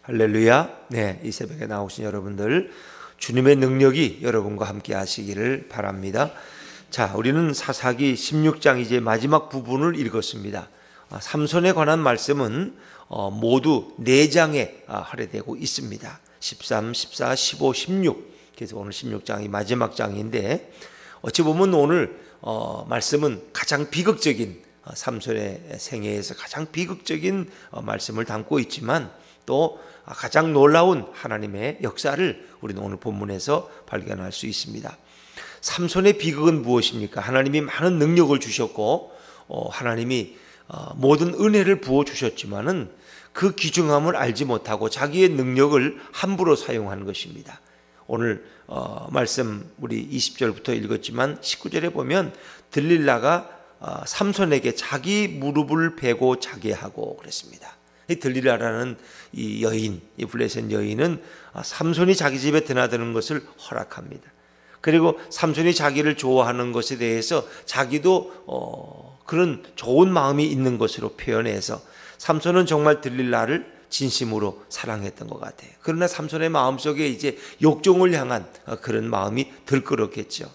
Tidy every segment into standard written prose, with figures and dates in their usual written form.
할렐루야. 네, 이 새벽에 나오신 여러분들, 주님의 능력이 여러분과 함께 하시기를 바랍니다. 자, 우리는 사사기 16장 이제 마지막 부분을 읽었습니다. 삼손에 관한 말씀은 모두 4장에 할애되고 있습니다. 13, 14, 15, 16. 그래서 오늘 16장이 마지막 장인데, 어찌 보면 오늘 말씀은 가장 비극적인, 삼손의 생애에서 가장 비극적인 말씀을 담고 있지만, 또 가장 놀라운 하나님의 역사를 우리는 오늘 본문에서 발견할 수 있습니다. 삼손의 비극은 무엇입니까? 하나님이 많은 능력을 주셨고 하나님이 모든 은혜를 부어주셨지만은 그 귀중함을 알지 못하고 자기의 능력을 함부로 사용한 것입니다. 오늘 말씀 우리 20절부터 읽었지만 19절에 보면 들릴라가 삼손에게 자기 무릎을 베고 자게 하고 그랬습니다. 이 들릴라라는 이 여인, 이 블레셋 여인은 삼손이 자기 집에 드나드는 것을 허락합니다. 그리고 삼손이 자기를 좋아하는 것에 대해서 자기도 그런 좋은 마음이 있는 것으로 표현해서 삼손은 정말 들릴라를 진심으로 사랑했던 것 같아요. 그러나 삼손의 마음속에 이제 욕종을 향한 그런 마음이 들끓었겠죠.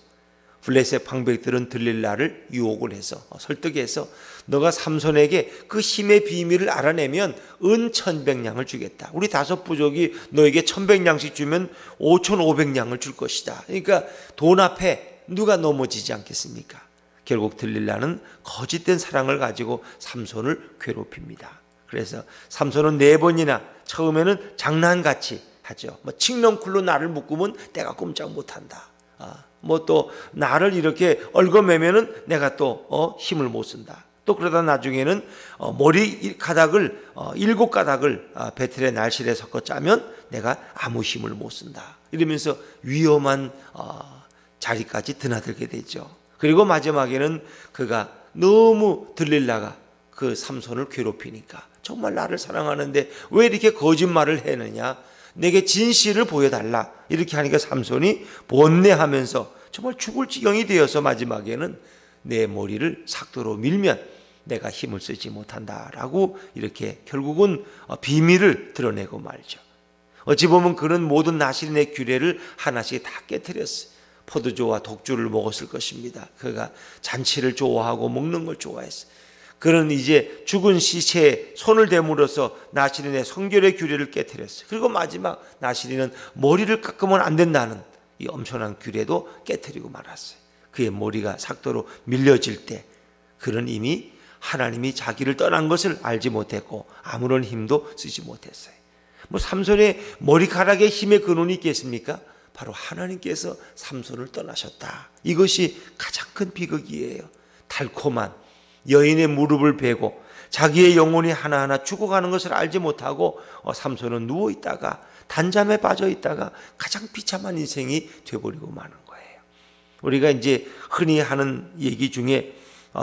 블레셋 방백들은 들릴라를 유혹을 해서 설득해서 너가 삼손에게 그 힘의 비밀을 알아내면 은 1,100냥을 주겠다. 우리 5부족이 너에게 1,100냥씩 주면 5,500냥을 줄 것이다. 그러니까 돈 앞에 누가 넘어지지 않겠습니까? 결국 들릴라는 거짓된 사랑을 가지고 삼손을 괴롭힙니다. 그래서 삼손은 4번이나 처음에는 장난같이 하죠. 칡넝쿨로 나를 묶으면 내가 꼼짝 못한다. 또 나를 이렇게 얽어매면은 내가 또 힘을 못 쓴다. 또 그러다 나중에는 머리 가닥을 7가닥을 배틀의 날실에 섞어 짜면 내가 아무 힘을 못 쓴다. 이러면서 위험한 자리까지 드나들게 되죠. 그리고 마지막에는 그가 너무 들릴라가 그 삼손을 괴롭히니까 정말 나를 사랑하는데 왜 이렇게 거짓말을 했느냐, 내게 진실을 보여달라, 이렇게 하니까 삼손이 번뇌하면서 정말 죽을 지경이 되어서 마지막에는 내 머리를 삭도로 밀면 내가 힘을 쓰지 못한다라고 이렇게 결국은 비밀을 드러내고 말죠. 어찌 보면 그런 모든 나실인의 규례를 하나씩 다 깨뜨렸어요. 포도주와 독주를 먹었을 것입니다. 그가 잔치를 좋아하고 먹는 걸 좋아했어요. 그는 이제 죽은 시체에 손을 대물어서 나실인의 성결의 규례를 깨뜨렸어요. 그리고 마지막 나실인은 머리를 깎으면 안 된다는 이 엄청난 규례도 깨뜨리고 말았어요. 그의 머리가 삭도로 밀려질 때 그는 이미 하나님이 자기를 떠난 것을 알지 못했고 아무런 힘도 쓰지 못했어요. 삼손의 머리카락에 힘의 근원이 있겠습니까? 바로 하나님께서 삼손을 떠나셨다. 이것이 가장 큰 비극이에요. 달콤한 여인의 무릎을 베고 자기의 영혼이 하나하나 죽어가는 것을 알지 못하고 삼손은 누워있다가 단잠에 빠져있다가 가장 비참한 인생이 되어버리고 마는 거예요. 우리가 이제 흔히 하는 얘기 중에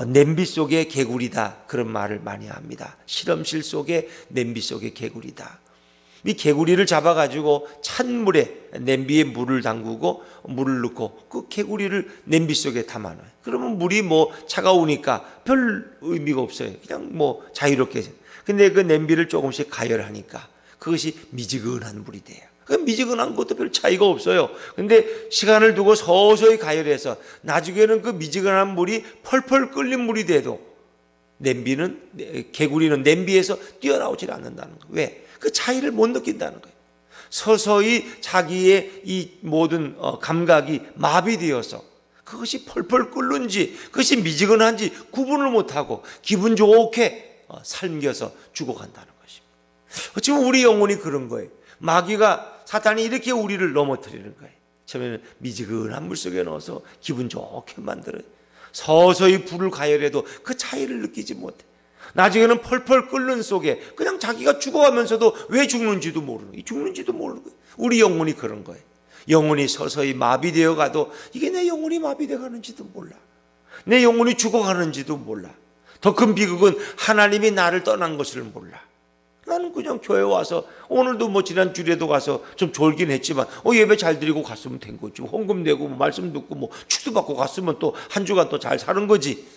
냄비 속의 개구리다, 그런 말을 많이 합니다. 실험실 속의 냄비 속의 개구리다. 이 개구리를 잡아가지고 찬물에 냄비에 물을 담그고 물을 넣고 그 개구리를 냄비 속에 담아놔요. 그러면 물이 차가우니까 별 의미가 없어요. 그냥 자유롭게. 근데 그 냄비를 조금씩 가열하니까 그것이 미지근한 물이 돼요. 그 미지근한 것도 별 차이가 없어요. 근데 시간을 두고 서서히 가열해서 나중에는 그 미지근한 물이 펄펄 끓는 물이 돼도 개구리는 냄비에서 뛰어나오질 않는다는 거예요. 왜? 그 차이를 못 느낀다는 거예요. 서서히 자기의 이 모든 감각이 마비되어서 그것이 펄펄 끓는지 그것이 미지근한지 구분을 못하고 기분 좋게 삶겨서 죽어간다는 것입니다. 지금 우리 영혼이 그런 거예요. 마귀가, 사탄이 이렇게 우리를 넘어뜨리는 거예요. 처음에는 미지근한 물 속에 넣어서 기분 좋게 만들어요. 서서히 불을 가열해도 그 차이를 느끼지 못해. 나중에는 펄펄 끓는 속에 그냥 자기가 죽어가면서도 왜 죽는지도 모르는 거예요. 우리 영혼이 그런 거예요. 영혼이 서서히 마비되어 가도 이게 내 영혼이 마비되어 가는지도 몰라. 내 영혼이 죽어가는지도 몰라. 더 큰 비극은 하나님이 나를 떠난 것을 몰라. 나는 그냥 교회 와서 오늘도 지난 주일에도 가서 좀 졸긴 했지만 예배 잘 드리고 갔으면 된 거지. 헌금 내고 말씀 듣고 축도 받고 갔으면 또 한 주간 또 잘 사는 거지.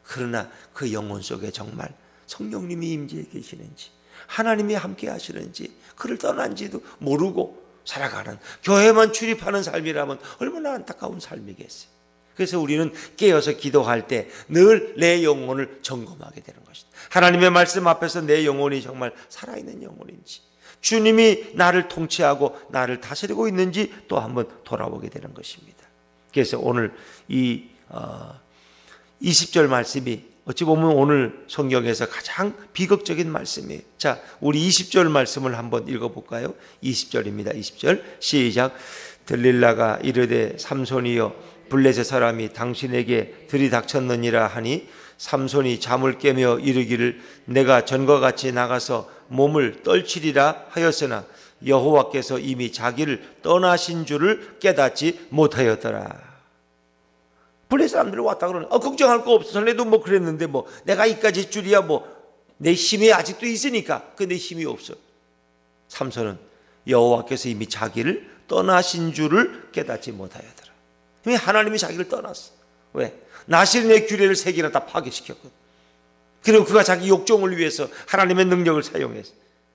그러나 그 영혼 속에 정말 성령님이 임재해 계시는지, 하나님이 함께 하시는지 그를 떠난지도 모르고 살아가는, 교회만 출입하는 삶이라면 얼마나 안타까운 삶이겠어요. 그래서 우리는 깨어서 기도할 때 늘 내 영혼을 점검하게 되는 것이다. 하나님의 말씀 앞에서 내 영혼이 정말 살아있는 영혼인지, 주님이 나를 통치하고 나를 다스리고 있는지 또 한번 돌아보게 되는 것입니다. 그래서 오늘 이 20절 말씀이 어찌 보면 오늘 성경에서 가장 비극적인 말씀이에요. 자, 우리 20절 말씀을 한번 읽어볼까요? 20절입니다. 20절 시작. 들릴라가 이르되 삼손이여 블레셋 사람이 당신에게 들이닥쳤느니라 하니 삼손이 잠을 깨며 이르기를 내가 전과 같이 나가서 몸을 떨치리라 하였으나 여호와께서 이미 자기를 떠나신 줄을 깨닫지 못하였더라. 블레셋 사람들이 왔다 그러네. 걱정할 거 없어. 전에도 뭐 그랬는데 뭐 내가 이까지 줄이야 뭐 내 힘이 아직도 있으니까. 근데 힘이 없어. 삼손은 여호와께서 이미 자기를 떠나신 줄을 깨닫지 못하였더라. 하나님이 자기를 떠났어. 왜? 나실의 규례를 세 개나 다 파괴시켰거든. 그리고 그가 자기 욕정을 위해서 하나님의 능력을 사용했어.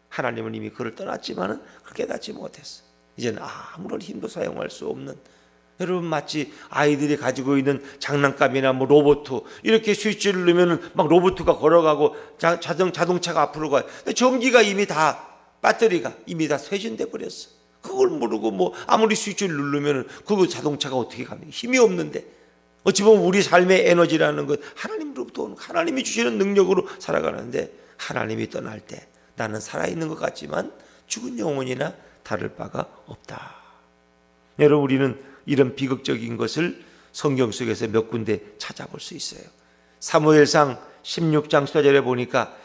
하나님은 이미 그를 떠났지만은 그를 깨닫지 못했어. 이제는 아무런 힘도 사용할 수 없는, 여러분 마치 아이들이 가지고 있는 장난감이나 뭐 로봇 이렇게 스위치를 누르면은 막 로봇가 걸어가고 자동차가 앞으로 가요. 근데 전기가 이미 다, 배터리가 이미 다 쇠진돼 버렸어. 그걸 모르고 뭐 아무리 스위치를 누르면은 그 자동차가 어떻게 갑니까? 힘이 없는데. 어찌 보면 우리 삶의 에너지라는 것 하나님으로부터 오는, 하나님이 주시는 능력으로 살아가는데, 하나님이 떠날 때 나는 살아있는 것 같지만 죽은 영혼이나 다를 바가 없다. 여러분, 우리는 이런 비극적인 것을 성경 속에서 몇 군데 찾아볼 수 있어요. 사무엘상 16장 14절에 보니까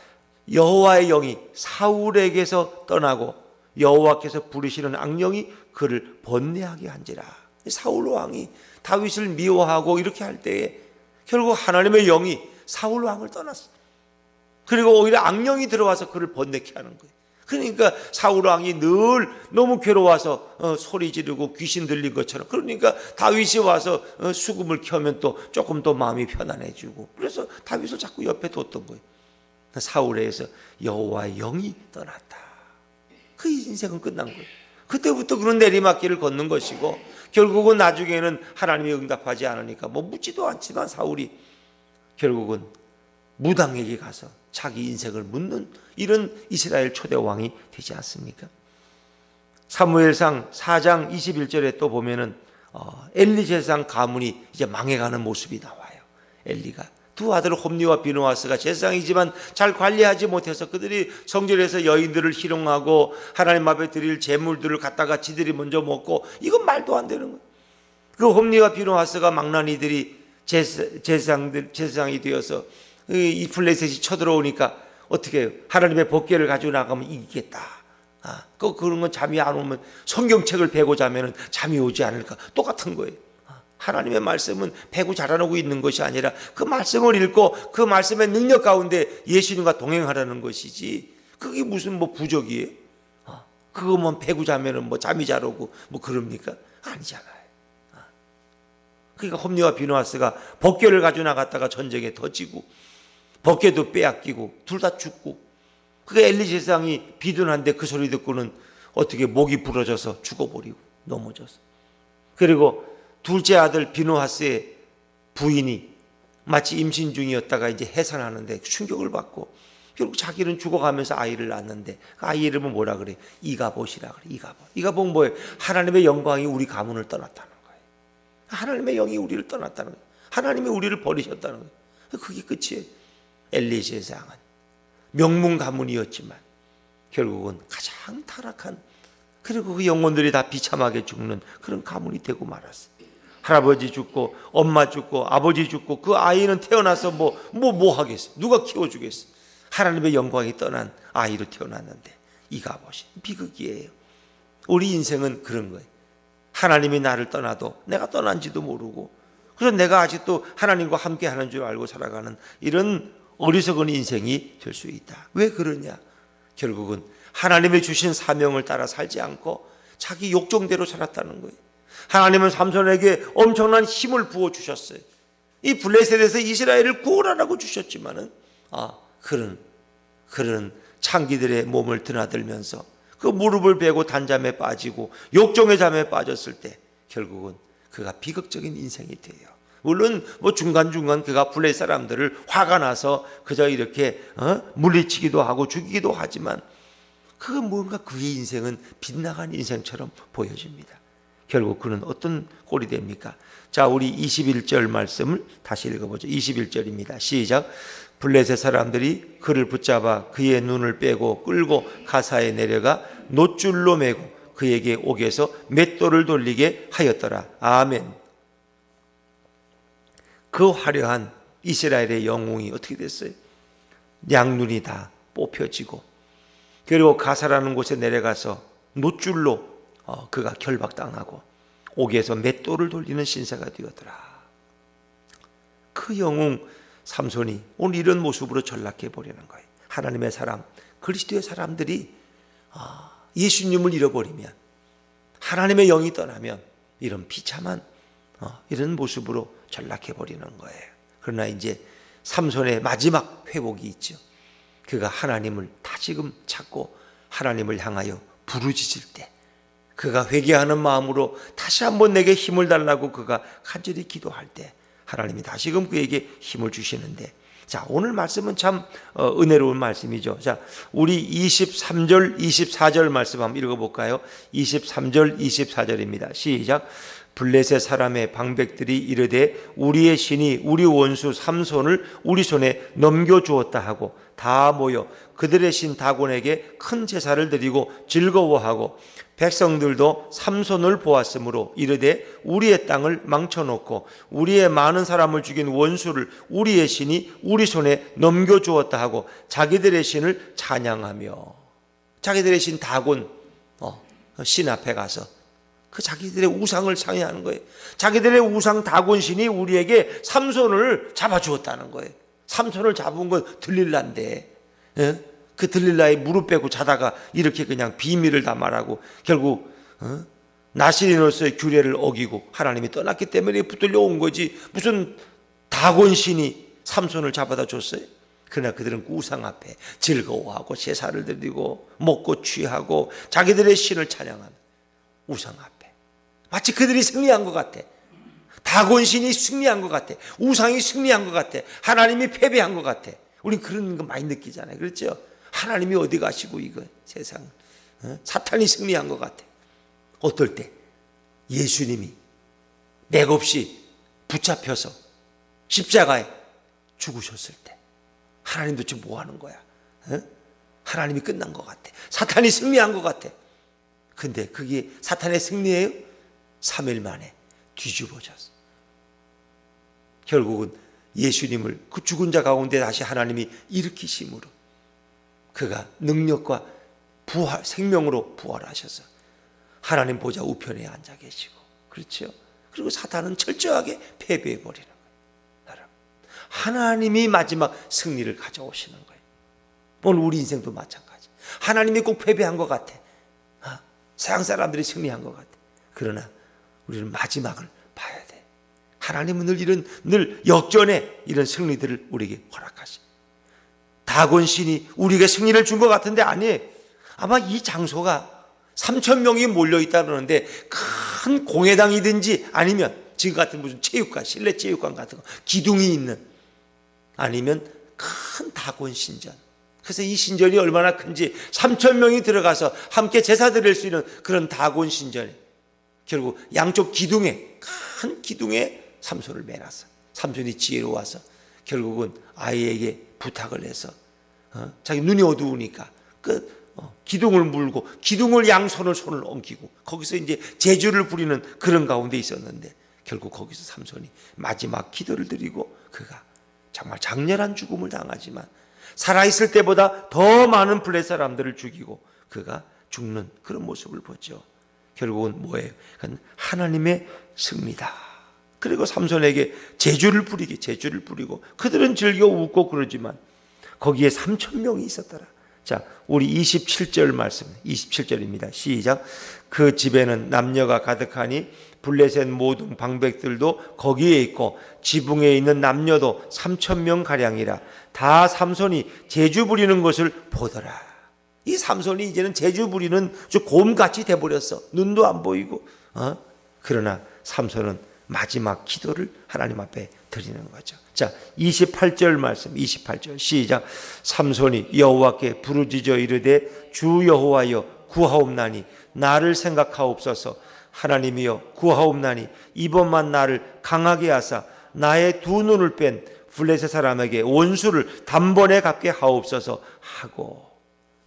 여호와의 영이 사울에게서 떠나고 여호와께서 부르시는 악령이 그를 번뇌하게 한지라. 사울 왕이 다윗을 미워하고 이렇게 할 때에 결국 하나님의 영이 사울 왕을 떠났어. 그리고 오히려 악령이 들어와서 그를 번뇌케 하는 거예요. 그러니까 사울 왕이 늘 너무 괴로워서 소리 지르고 귀신 들린 것처럼, 그러니까 다윗이 와서 수금을 켜면 또 조금 더 마음이 편안해지고, 그래서 다윗을 자꾸 옆에 뒀던 거예요. 사울에서 여호와의 영이 떠났다. 그 인생은 끝난 거예요. 그때부터 그런 내리막길을 걷는 것이고, 결국은 나중에는 하나님이 응답하지 않으니까 뭐 묻지도 않지만 사울이 결국은 무당에게 가서 자기 인생을 묻는 이런 이스라엘 초대 왕이 되지 않습니까? 사무엘상 4장 21절에 또 보면은 엘리 제사장 가문이 이제 망해가는 모습이 나와요. 엘리가 두 아들 홈리와 비느하스가 제사장이지만 잘 관리하지 못해서 그들이 성전에서 여인들을 희롱하고 하나님 앞에 드릴 제물들을 갖다가 지들이 먼저 먹고, 이건 말도 안 되는 거예요. 그 홈리와 비느하스가 망나니들이 제사장이 되어서 이 블레셋이 쳐들어오니까 어떻게 해요? 하나님의 법궤를 가지고 나가면 이기겠다. 그런 건 잠이 안 오면 성경책을 베고 자면은 잠이 오지 않을까? 똑같은 거예요. 하나님의 말씀은 배고 자라나고 있는 것이 아니라 그 말씀을 읽고 그 말씀의 능력 가운데 예수님과 동행하라는 것이지, 그게 무슨 뭐 부적이에요? 그거만 배고 자면은 뭐 잠이 잘 오고 뭐 그럽니까? 아니잖아요. 그러니까 홈리와 비느하스가 법궤를 가지고 나갔다가 전쟁에 터지고 법궤도 빼앗기고 둘 다 죽고, 그게 엘리 제사장이 비둔한데 그 소리 듣고는 어떻게 목이 부러져서 죽어버리고 넘어져서, 그리고 둘째 아들 비느하스의 부인이 마치 임신 중이었다가 이제 해산하는데 충격을 받고 결국 자기는 죽어가면서 아이를 낳았는데 그 아이 이름은 뭐라 그래? 이가봇이라 그래. 이가봇은 뭐예요? 하나님의 영광이 우리 가문을 떠났다는 거예요. 하나님의 영이 우리를 떠났다는 거예요. 하나님이 우리를 버리셨다는 거예요. 그게 끝이에요. 엘리 제사장은 명문 가문이었지만 결국은 가장 타락한, 그리고 그 영혼들이 다 비참하게 죽는 그런 가문이 되고 말았어요. 할아버지 죽고 엄마 죽고 아버지 죽고 그 아이는 태어나서 뭐 하겠어요? 누가 키워주겠어요? 하나님의 영광이 떠난 아이로 태어났는데 이가봇이 비극이에요. 우리 인생은 그런 거예요. 하나님이 나를 떠나도 내가 떠난지도 모르고, 그래서 내가 아직도 하나님과 함께 하는 줄 알고 살아가는 이런 어리석은 인생이 될 수 있다. 왜 그러냐? 결국은 하나님의 주신 사명을 따라 살지 않고 자기 욕정대로 살았다는 거예요. 하나님은 삼손에게 엄청난 힘을 부어주셨어요. 이 블레셋에서 이스라엘을 구원하라고 주셨지만은 그런 창기들의 몸을 드나들면서 그 무릎을 베고 단잠에 빠지고 욕정의 잠에 빠졌을 때 결국은 그가 비극적인 인생이 돼요. 물론 뭐 중간중간 그가 블레셋 사람들을 화가 나서 그저 이렇게 물리치기도 하고 죽이기도 하지만 그 뭔가 그의 인생은 빗나간 인생처럼 보여집니다. 결국 그는 어떤 꼴이 됩니까? 자, 우리 21절 말씀을 다시 읽어보죠. 21절입니다. 시작. 블레셋 사람들이 그를 붙잡아 그의 눈을 빼고 끌고 가사에 내려가 놋줄로 매고 그에게 옥에서 맷돌을 돌리게 하였더라. 아멘. 그 화려한 이스라엘의 영웅이 어떻게 됐어요? 양눈이 다 뽑혀지고 그리고 가사라는 곳에 내려가서 놋줄로 그가 결박당하고 옥에서 맷돌을 돌리는 신세가 되었더라. 그 영웅 삼손이 오늘 이런 모습으로 전락해 보려는 거예요. 하나님의 사람, 그리스도의 사람들이 예수님을 잃어버리면, 하나님의 영이 떠나면 이런 비참한 이런 모습으로 전락해 버리는 거예요. 그러나 이제 삼손의 마지막 회복이 있죠. 그가 하나님을 다시금 찾고 하나님을 향하여 부르짖을 때, 그가 회개하는 마음으로 다시 한번 내게 힘을 달라고 그가 간절히 기도할 때 하나님이 다시금 그에게 힘을 주시는데, 자, 오늘 말씀은 참 은혜로운 말씀이죠. 자, 우리 23절, 24절 말씀 한번 읽어볼까요? 23절, 24절입니다. 시작. 블레셋 사람의 방백들이 이르되 우리의 신이 우리 원수 삼손을 우리 손에 넘겨주었다 하고 다 모여 그들의 신 다곤에게 큰 제사를 드리고 즐거워하고 백성들도 삼손을 보았으므로 이르되 우리의 땅을 망쳐놓고 우리의 많은 사람을 죽인 원수를 우리의 신이 우리 손에 넘겨주었다 하고 자기들의 신을 찬양하며, 자기들의 신 다곤 신 앞에 가서 그 자기들의 우상을 찬양하는 거예요. 자기들의 우상 다곤 신이 우리에게 삼손을 잡아주었다는 거예요. 삼손을 잡은 건 들릴라인데, 그 들릴라에 무릎 빼고 자다가 이렇게 그냥 비밀을 다 말하고 결국 나시린으로서의 규례를 어기고 하나님이 떠났기 때문에 붙들려 온 거지, 무슨 다곤 신이 삼손을 잡아다 줬어요? 그러나 그들은 우상 앞에 즐거워하고 제사를 드리고 먹고 취하고 자기들의 신을 찬양하는 우상 앞에 마치 그들이 승리한 것 같아. 다곤 신이 승리한 것 같아. 우상이 승리한 것 같아. 하나님이 패배한 것 같아. 우린 그런 거 많이 느끼잖아요. 그렇죠? 하나님이 어디 가시고 이거 세상 사탄이 승리한 것 같아. 어떨 때? 예수님이 맥없이 붙잡혀서 십자가에 죽으셨을 때 하나님 도대체 뭐 하는 거야? 하나님이 끝난 것 같아. 사탄이 승리한 것 같아. 근데 그게 사탄의 승리예요? 3일 만에 뒤집어졌어. 결국은 예수님을 그 죽은 자 가운데 다시 하나님이 일으키심으로 그가 능력과 부활, 생명으로 부활하셔서 하나님 보좌 우편에 앉아 계시고, 그렇죠? 그리고 사탄은 철저하게 패배해 버리는 거예요. 하나님이 마지막 승리를 가져오시는 거예요. 오늘 우리 인생도 마찬가지. 하나님이 꼭 패배한 것 같아. 세상 사람들이 승리한 것 같아. 그러나 우리는 마지막을 봐야 돼. 하나님은 늘 역전에 이런 승리들을 우리에게 허락하시. 다곤 신이 우리에게 승리를 준 것 같은데 아니에요. 아마 이 장소가 3,000명이 몰려있다 그러는데 큰 공회당이든지 아니면 지금 같은 무슨 체육관, 실내 체육관 같은 거, 기둥이 있는, 아니면 큰 다곤 신전. 그래서 이 신전이 얼마나 큰지 3,000명이 들어가서 함께 제사 드릴 수 있는 그런 다곤 신전에 결국 양쪽 기둥에, 큰 기둥에 삼손을 매놨어. 삼손이 지혜로워서 결국은 아이에게 부탁을 해서 자기 눈이 어두우니까 기둥을 물고 기둥을 양손을 손을 옮기고 거기서 이제 제주를 부리는 그런 가운데 있었는데 결국 거기서 삼손이 마지막 기도를 드리고 그가 정말 장렬한 죽음을 당하지만 살아있을 때보다 더 많은 블레셋 사람들을 죽이고 그가 죽는 그런 모습을 보죠. 결국은 뭐예요? 그건 하나님의 승리다. 그리고 삼손에게 제주를 부리고 그들은 즐겨 웃고 그러지만 거기에 3,000명이 있었더라. 자, 우리 27절 말씀, 27절입니다. 시작. 그 집에는 남녀가 가득하니 블레셋 모든 방백들도 거기에 있고 지붕에 있는 남녀도 3,000명 가량이라. 다 삼손이 제주 부리는 것을 보더라. 이 삼손이 이제는 재주 부리는 곰같이 돼버렸어. 눈도 안 보이고. 그러나 삼손은 마지막 기도를 하나님 앞에 드리는 거죠. 자, 28절 말씀, 28절 시작. 삼손이 여호와께 부르짖어 이르되 주 여호와여 구하옵나니 나를 생각하옵소서. 하나님이여 구하옵나니 이번만 나를 강하게 하사 나의 두 눈을 뺀 블레셋 사람에게 원수를 단번에 갚게 하옵소서 하고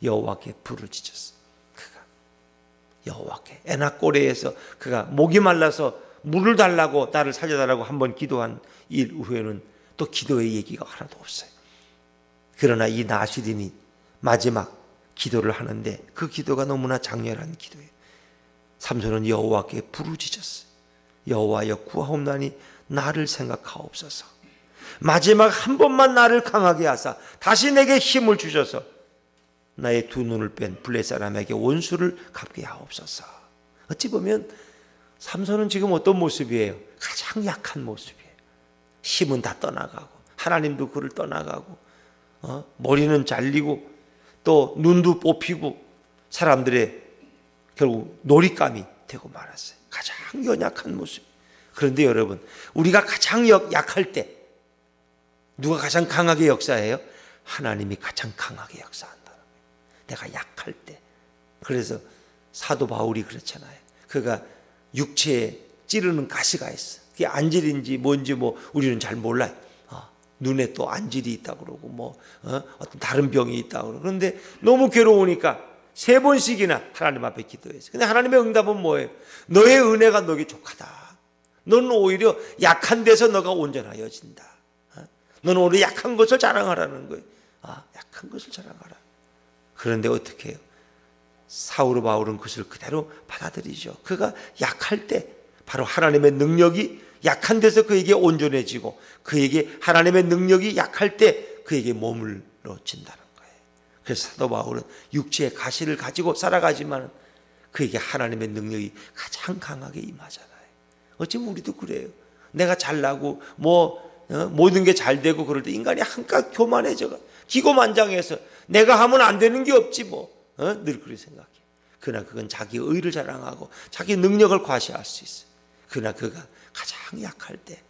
여호와께 부르짖었어. 그가 여호와께 에낙고레에서 그가 목이 말라서 물을 달라고 나를 살려달라고 한번 기도한 일 후에는 또 기도의 얘기가 하나도 없어요. 그러나 이 나시린이 마지막 기도를 하는데 그 기도가 너무나 장렬한 기도예요. 삼손은 여호와께 부르짖었어요. 여호와여 구하옵나니 나를 생각하옵소서. 마지막 한 번만 나를 강하게 하사 다시 내게 힘을 주셔서 나의 두 눈을 뺀 블레셋 사람에게 원수를 갚게 하옵소서. 어찌 보면 삼손은 지금 어떤 모습이에요? 가장 약한 모습이에요. 힘은 다 떠나가고 하나님도 그를 떠나가고 머리는 잘리고 또 눈도 뽑히고 사람들의 결국 놀잇감이 되고 말았어요. 가장 연약한 모습. 그런데 여러분, 우리가 가장 약할 때 누가 가장 강하게 역사해요? 하나님이 가장 강하게 역사한다. 내가 약할 때. 그래서 사도 바울이 그렇잖아요. 그가 육체에 찌르는 가시가 있어. 그게 안질인지 뭔지 우리는 잘 몰라요. 눈에 또 안질이 있다고 그러고 어떤 다른 병이 있다고 그러고. 그런데 너무 괴로우니까 3번씩이나 하나님 앞에 기도했어요. 근데 하나님의 응답은 뭐예요? 너의 은혜가 너에게 족하다. 너는 오히려 약한 데서 너가 온전하여진다. 너는 오히려 약한 것을 자랑하라는 거예요. 약한 것을 자랑하라. 그런데 어떻게 해요? 사울 바울은 그것을 그대로 받아들이죠. 그가 약할 때 바로 하나님의 능력이 약한 데서 그에게 온전해지고 그에게 하나님의 능력이 약할 때 그에게 머물러진다는 거예요. 그래서 사도 바울은 육체의 가시를 가지고 살아가지만 그에게 하나님의 능력이 가장 강하게 임하잖아요. 어쩌면 우리도 그래요. 내가 잘나고 모든 게 잘 되고 그럴 때 인간이 한껏 교만해져 기고만장해서 내가 하면 안 되는 게 없지 늘 그렇게 생각해. 그러나 그건 자기 의를 자랑하고 자기 능력을 과시할 수 있어요. 그러나 그가 가장 약할 때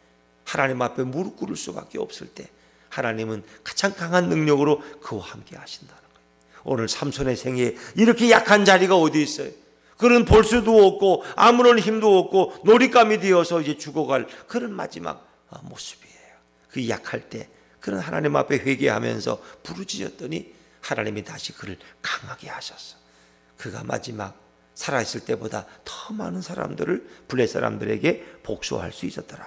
하나님 앞에 무릎 꿇을 수밖에 없을 때 하나님은 가장 강한 능력으로 그와 함께 하신다는 거예요. 오늘 삼손의 생애에 이렇게 약한 자리가 어디 있어요? 그런 볼 수도 없고 아무런 힘도 없고 놀잇감이 되어서 이제 죽어갈 그런 마지막 모습이에요. 그 약할 때 그런 하나님 앞에 회개하면서 부르짖었더니 하나님이 다시 그를 강하게 하셨어. 그가 마지막 살아있을 때보다 더 많은 사람들을 블레셋 사람들에게 복수할 수 있었더라.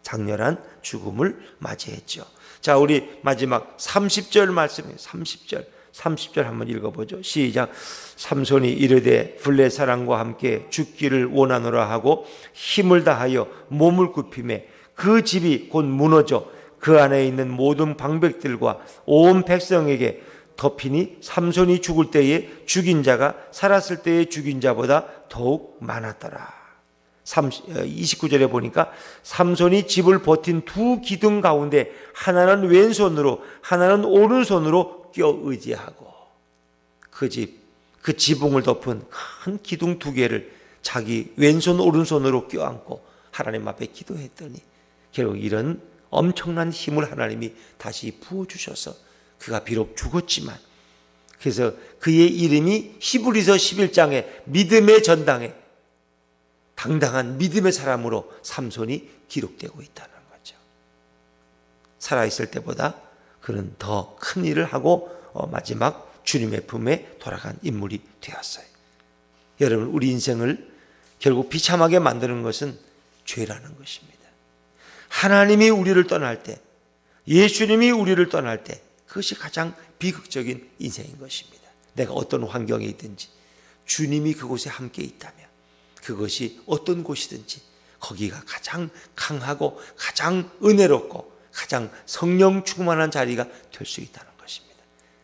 장렬한 죽음을 맞이했죠. 자, 우리 마지막 30절 말씀이에요. 30절 한번 읽어보죠. 시작. 삼손이 이르되 블레셋 사람과 함께 죽기를 원하노라 하고 힘을 다하여 몸을 굽히매 그 집이 곧 무너져 그 안에 있는 모든 방백들과 온 백성에게 덮이니 삼손이 죽을 때에 죽인 자가 살았을 때에 죽인 자보다 더욱 많았더라. 29절에 보니까 삼손이 집을 버틴 두 기둥 가운데 하나는 왼손으로 하나는 오른손으로 껴 의지하고 그 지붕을 덮은 큰 기둥 2개를 자기 왼손 오른손으로 껴안고 하나님 앞에 기도했더니 결국 이런 엄청난 힘을 하나님이 다시 부어주셔서 그가 비록 죽었지만 그래서 그의 이름이 히브리서 11장에 믿음의 전당에 당당한 믿음의 사람으로 삼손이 기록되고 있다는 거죠. 살아있을 때보다 그는 더 큰 일을 하고 마지막 주님의 품에 돌아간 인물이 되었어요. 여러분, 우리 인생을 결국 비참하게 만드는 것은 죄라는 것입니다. 하나님이 우리를 떠날 때, 예수님이 우리를 떠날 때 그것이 가장 비극적인 인생인 것입니다. 내가 어떤 환경에 있든지 주님이 그곳에 함께 있다면 그것이 어떤 곳이든지 거기가 가장 강하고 가장 은혜롭고 가장 성령 충만한 자리가 될 수 있다는 것입니다.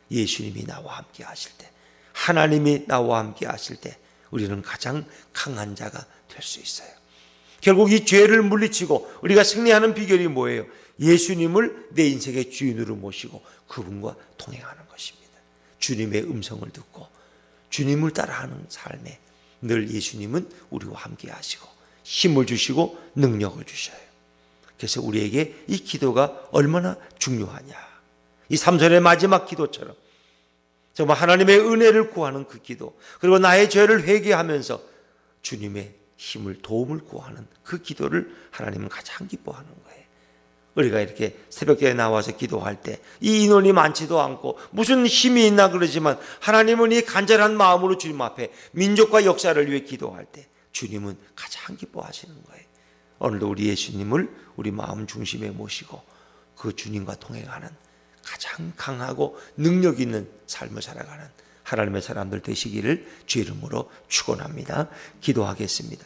예수님이 나와 함께 하실 때, 하나님이 나와 함께 하실 때 우리는 가장 강한 자가 될 수 있어요. 결국 이 죄를 물리치고 우리가 승리하는 비결이 뭐예요? 예수님을 내 인생의 주인으로 모시고 그분과 동행하는 것입니다. 주님의 음성을 듣고 주님을 따라하는 삶에 늘 예수님은 우리와 함께 하시고 힘을 주시고 능력을 주셔요. 그래서 우리에게 이 기도가 얼마나 중요하냐. 이 삼손의 마지막 기도처럼 정말 하나님의 은혜를 구하는 그 기도, 그리고 나의 죄를 회개하면서 주님의 힘을, 도움을 구하는 그 기도를 하나님은 가장 기뻐하는 거예요. 우리가 이렇게 새벽에 나와서 기도할 때 이 인원이 많지도 않고 무슨 힘이 있나 그러지만 하나님은 이 간절한 마음으로 주님 앞에 민족과 역사를 위해 기도할 때 주님은 가장 기뻐하시는 거예요. 오늘도 우리 예수님을 우리 마음 중심에 모시고 그 주님과 동행하는 가장 강하고 능력 있는 삶을 살아가는 하나님의 사람들 되시기를 주의 이름으로 축원합니다. 기도하겠습니다.